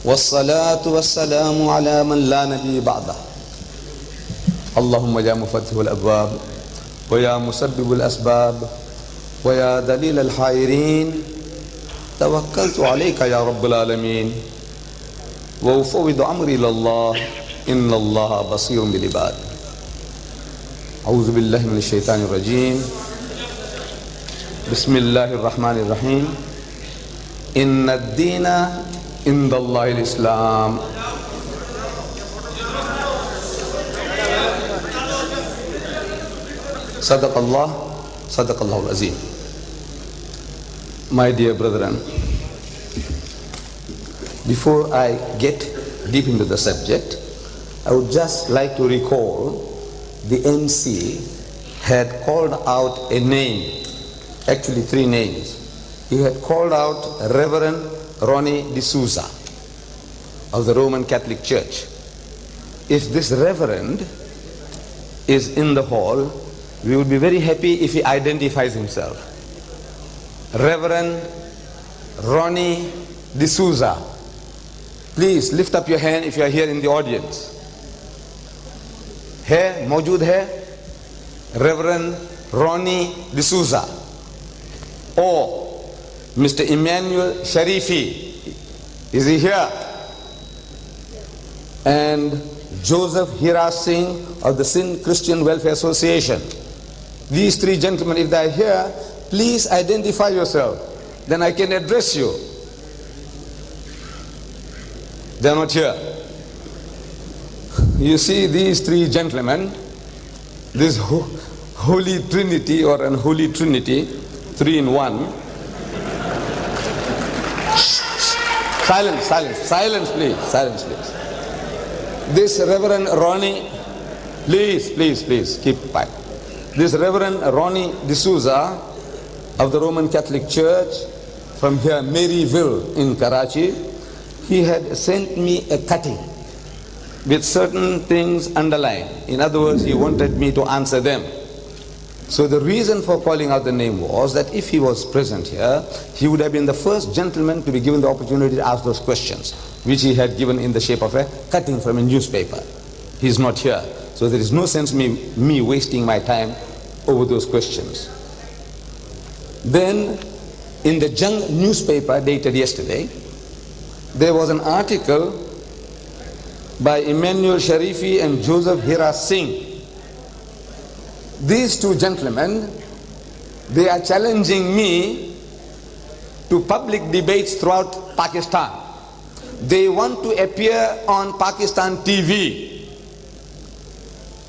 والصلاة والسلام على من لا نبي بعده اللهم يا مفتح الأبواب ويا مسبب الأسباب ويا دليل الحائرين توكلت عليك يا رب العالمين وأفوض أمري إلى الله إن الله بصير بالعباد. أعوذ بالله من الشيطان الرجيم. بسم الله الرحمن الرحيم. إن الدين عند الله الإسلام. صدق الله العظيم. My dear brethren, before I get deep into the subject, I would just like to recall the MC had called out a name, actually 3 names. He had called out Reverend Ronnie D'Souza of the Roman Catholic Church. If this Reverend is in the hall, we would be very happy if he identifies himself. Reverend Ronnie D'Souza. Please lift up your hand if you are here in the audience. है मौजूद है Reverend Ronnie D'Souza or Mr. Emmanuel Sharifi, is he here? And Joseph Hira Singh of the Sindh Christian Welfare Association. These 3 gentlemen, if they are here, please identify yourself, then I can address you. They are not here. You see these 3 gentlemen, this Holy Trinity or Unholy Trinity, 3 in 1. Silence please. This Reverend Ronnie, please keep quiet. This Reverend Ronnie D'Souza of the Roman Catholic Church from here, Maryville in Karachi, he had sent me a cutting with certain things underlined. In other words, he wanted me to answer them. So the reason for calling out the name was that if he was present here, he would have been the first gentleman to be given the opportunity to ask those questions, which he had given in the shape of a cutting from a newspaper. He is not here, so there is no sense me wasting my time over those questions. Then in the Jung newspaper dated yesterday, there was an article by Emmanuel Sharifi and Joseph Hira Singh. These 2 gentlemen, they are challenging me to public debates throughout Pakistan. They want to appear on Pakistan TV.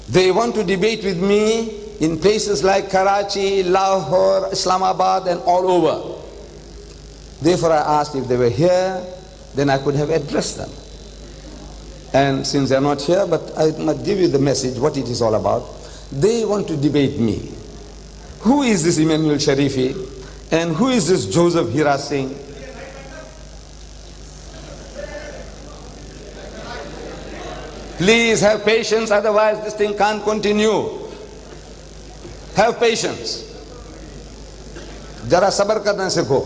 They want to debate with me in places like Karachi, Lahore, Islamabad and all over. Therefore I asked if they were here, then I could have addressed them. And since they are not here, but I must give you the message, what it is all about. They want to debate me. Who is this Emmanuel Sharifi? And who is this Joseph Hira Singh? Please have patience, otherwise this thing can't continue. Have patience. जरा सब्र करना सीखो.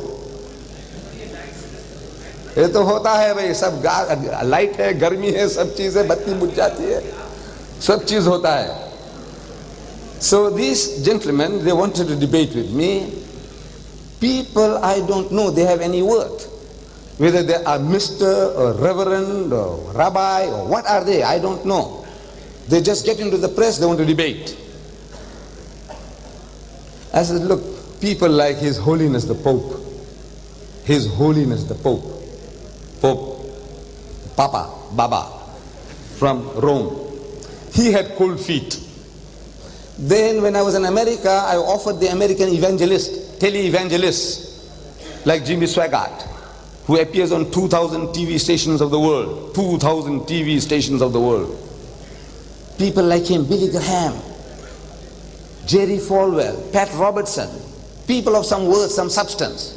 ये तो होता है भाई, सब लाइट है, गर्मी है, सब चीज है, बत्ती बुझ जाती है, सब चीज होता है. So these gentlemen, they wanted to debate with me. People I don't know they have any worth. Whether they are Mr. or Reverend or Rabbi or what are they, I don't know. They just get into the press, they want to debate. I said, look, people like His Holiness the Pope, His Holiness the Pope, Baba, from Rome, he had cold feet. Then when I was in America, I offered the American evangelist, tele-evangelists, like Jimmy Swaggart, who appears on 2,000 TV stations of the world, 2,000 TV stations of the world. People like him, Billy Graham, Jerry Falwell, Pat Robertson, people of some worth, some substance.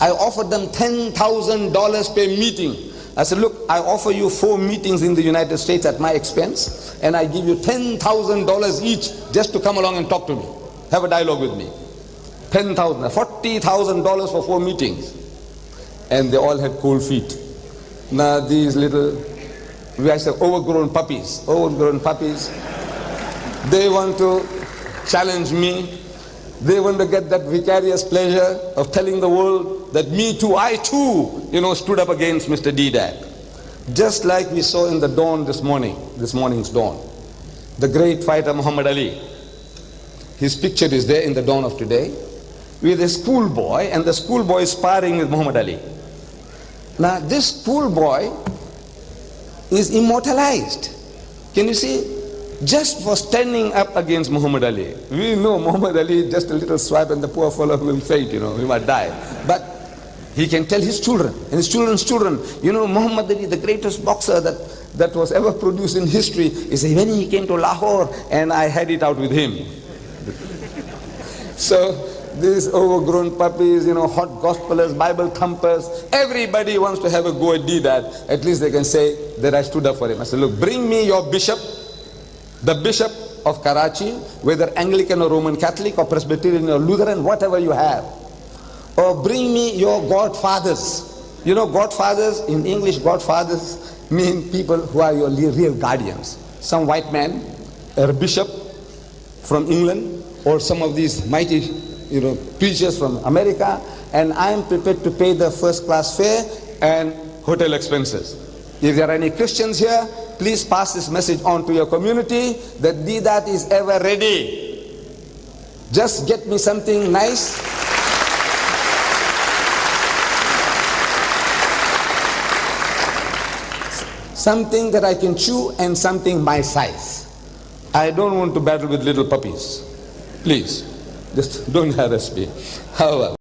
I offered them $10,000 per meeting. I said, look, I offer you 4 meetings in the United States at my expense, and I give you $10,000 each just to come along and talk to me, have a dialogue with me. $10,000, $40,000 for 4 meetings. And they all had cold feet. Now these little, we say overgrown puppies, they want to challenge me. They want to get that vicarious pleasure of telling the world that me too, I too, stood up against Mr. Deedat. Just like we saw in the dawn this morning's dawn. The great fighter Muhammad Ali. His picture is there in the dawn of today with a schoolboy, and the schoolboy is sparring with Muhammad Ali. Now this schoolboy is immortalized. Can you see? Just for standing up against Muhammad Ali. We know Muhammad Ali, just a little swipe and the poor fellow will faint, he might die. But he can tell his children and his children's children, Muhammad Ali, the greatest boxer that was ever produced in history, is when he came to Lahore and I had it out with him. So these overgrown puppies, hot gospelers, Bible thumpers, everybody wants to have a go at Deedat. At least they can say that I stood up for him. I said, look, bring me your bishop, the bishop of Karachi, whether Anglican or Roman Catholic or Presbyterian or Lutheran, whatever you have. Or bring me your godfathers. Godfathers, in English, godfathers mean people who are your real guardians. Some white man, a bishop from England, or some of these mighty, preachers from America, and I am prepared to pay the first class fare and hotel expenses. If there are any Christians here, please pass this message on to your community that Deedat is ever ready. Just get me something nice. Something that I can chew and something my size. I don't want to battle with little puppies. Please, just don't harass me. However,